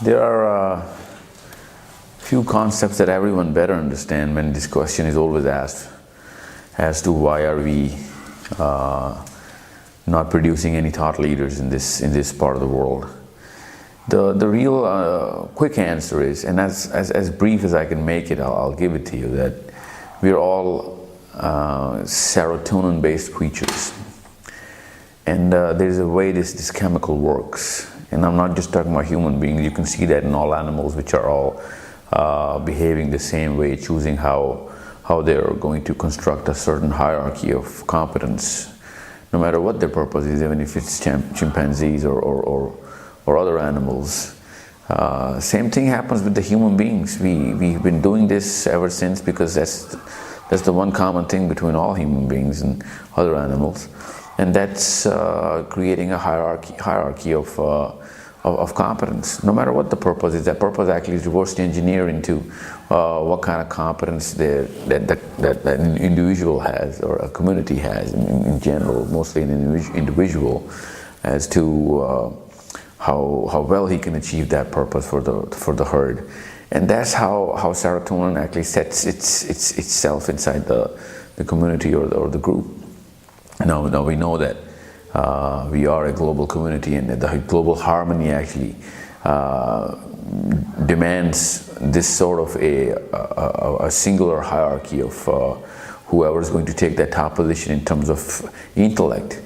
There are few concepts that everyone better understand when this question is always asked as to why are we not producing any thought leaders in this part of the world. The real quick answer is, and as brief as I can make it, I'll give it to you, that we're all serotonin-based creatures. And there's a way this chemical works. And I'm not just talking about human beings. You can see that in all animals, which are all behaving the same way, choosing how they're going to construct a certain hierarchy of competence, no matter what their purpose is, even if it's chimpanzees or other animals. Same thing happens with the human beings. We've been doing this ever since, because that's the one common thing between all human beings and other animals, and that's creating a hierarchy of competence. No matter what the purpose is, that purpose actually is reverse engineered into what kind of competence that an individual has, or a community has in general, mostly an individual, as to how well he can achieve that purpose for the herd. And that's how serotonin actually sets itself inside the community or the group. Now we know that we are a global community, and the global harmony actually demands this sort of a singular hierarchy of whoever is going to take that top position in terms of intellect.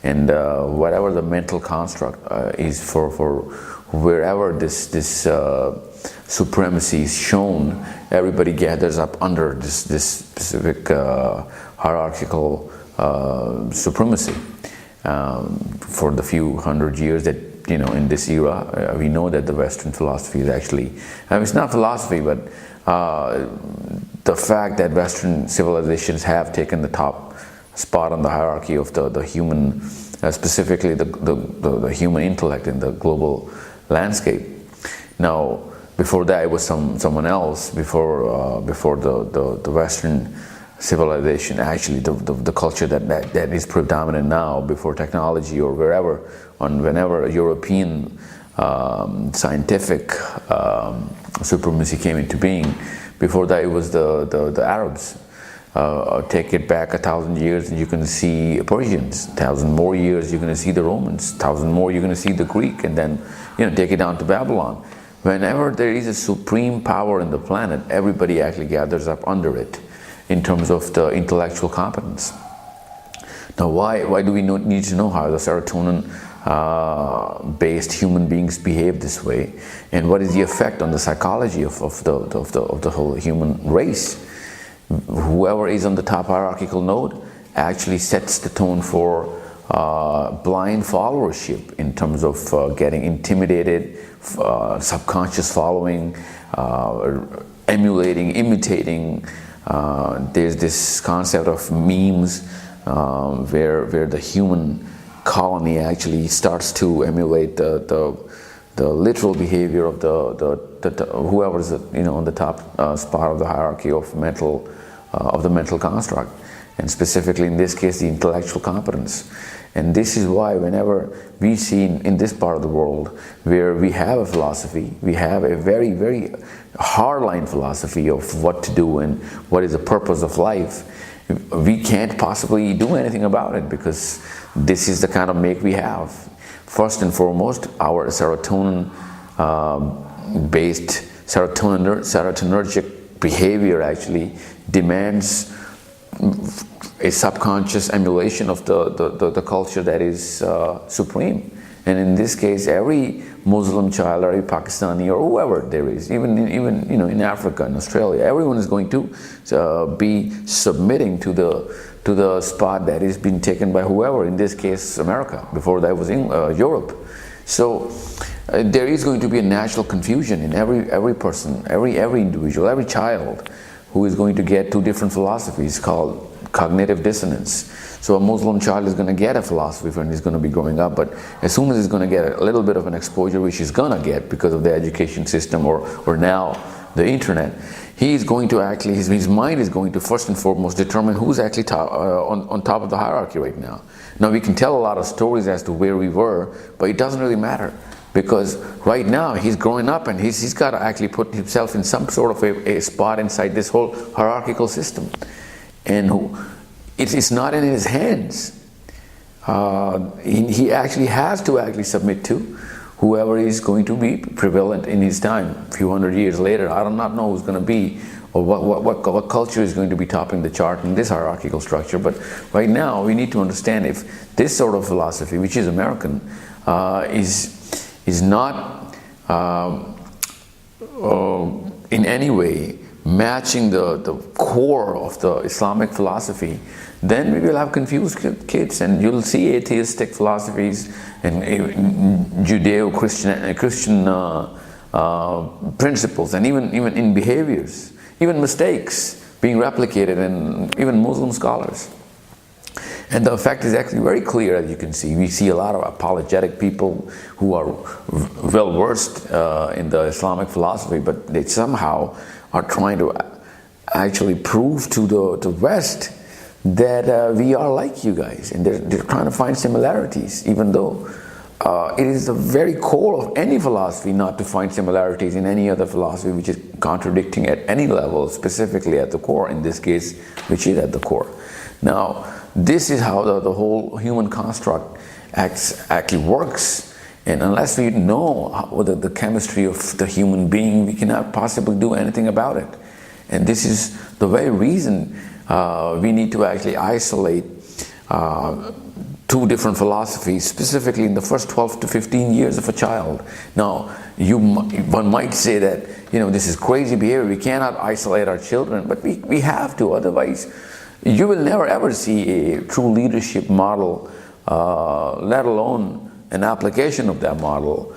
And whatever the mental construct is for wherever this supremacy is shown, everybody gathers up under this specific hierarchical supremacy. For the few hundred years that, in this era, we know that the Western philosophy is actually, it's not philosophy, but the fact that Western civilizations have taken the top spot on the hierarchy of the human, specifically the human intellect in the global landscape. Now, before that, it was someone else. Before the Western civilization, actually the culture that is predominant now, before technology or whenever European scientific supremacy came into being, before that it was the Arabs. Take it back 1,000 years and you can see Persians. 1,000 more years you're going to see the Romans. 1,000 more you're going to see the Greek, and then take it down to Babylon. Whenever there is a supreme power in the planet, everybody actually gathers up under it in terms of the intellectual competence. Now, why do we need to know how the serotonin based human beings behave this way, and what is the effect on the psychology of the whole human race? Whoever is on the top hierarchical node actually sets the tone for blind followership in terms of getting intimidated, subconscious following, emulating, imitating. There's this concept of memes where the human colony actually starts to emulate the literal behavior of the whoever's on the top spot of the hierarchy of the mental construct, and specifically in this case the intellectual competence. And this is why whenever we see in this part of the world where we have a philosophy, we have a very, very hardline philosophy of what to do and what is the purpose of life, we can't possibly do anything about it, because this is the kind of make we have. First and foremost, our serotonin based serotonergic behavior actually demands a subconscious emulation of the culture that is supreme. And in this case, every Muslim child, or every Pakistani, or whoever there is, even in Africa and Australia, everyone is going to be submitting to the spot that is being taken by whoever. In this case, America. Before that was Europe. So there is going to be a natural confusion in every person, every individual, every child, who is going to get two different philosophies called cognitive dissonance. So a Muslim child is going to get a philosophy when he's going to be growing up, but as soon as he's going to get a little bit of an exposure, which he's going to get because of the education system or now the internet, he's going to actually, his mind is going to first and foremost determine who's actually on top of the hierarchy right now. Now we can tell a lot of stories as to where we were, but it doesn't really matter. Because right now he's growing up and he's got to actually put himself in some sort of a spot inside this whole hierarchical system. And it is not in his hands. He actually has to actually submit to whoever is going to be prevalent in his time. A few hundred years later, I do not know who's going to be, or what culture is going to be topping the chart in this hierarchical structure. But right now, we need to understand if this sort of philosophy, which is American, is not in any way matching the core of the Islamic philosophy, then we will have confused kids, and you'll see atheistic philosophies and Judeo-Christian principles, and even in behaviors, even mistakes being replicated in even Muslim scholars. And the effect is actually very clear, as you can see. We see a lot of apologetic people who are well versed in the Islamic philosophy, but they somehow are trying to actually prove to the West that we are like you guys, and they're trying to find similarities, even though it is the very core of any philosophy not to find similarities in any other philosophy which is contradicting at any level, specifically at the core, in this case, which is at the core. Now, this is how the whole human construct actually works. And unless we know the chemistry of the human being, we cannot possibly do anything about it. And this is the very reason we need to actually isolate two different philosophies, specifically in the first 12 to 15 years of a child. Now, one might say that, this is crazy behavior, we cannot isolate our children, but we have to, otherwise you will never ever see a true leadership model, let alone an application of that model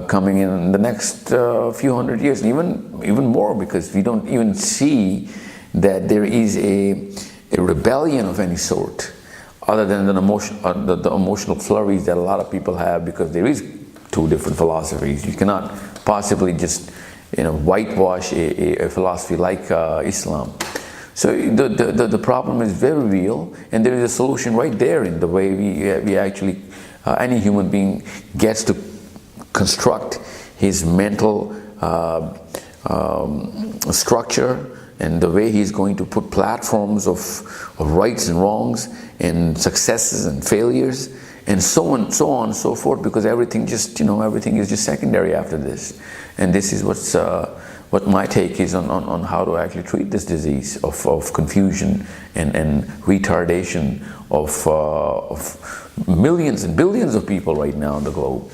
coming in the next few hundred years, and even more, because we don't even see that there is a rebellion of any sort, other than the emotional flurries that a lot of people have, because there is two different philosophies. You cannot possibly just whitewash a philosophy like Islam. So the problem is very real, and there is a solution right there in the way we actually any human being gets to construct his mental structure, and the way he's going to put platforms of rights and wrongs and successes and failures and so on and so forth, because everything everything is just secondary after this. And this is what my take is on how to actually treat this disease of confusion and retardation of millions and billions of people right now on the globe.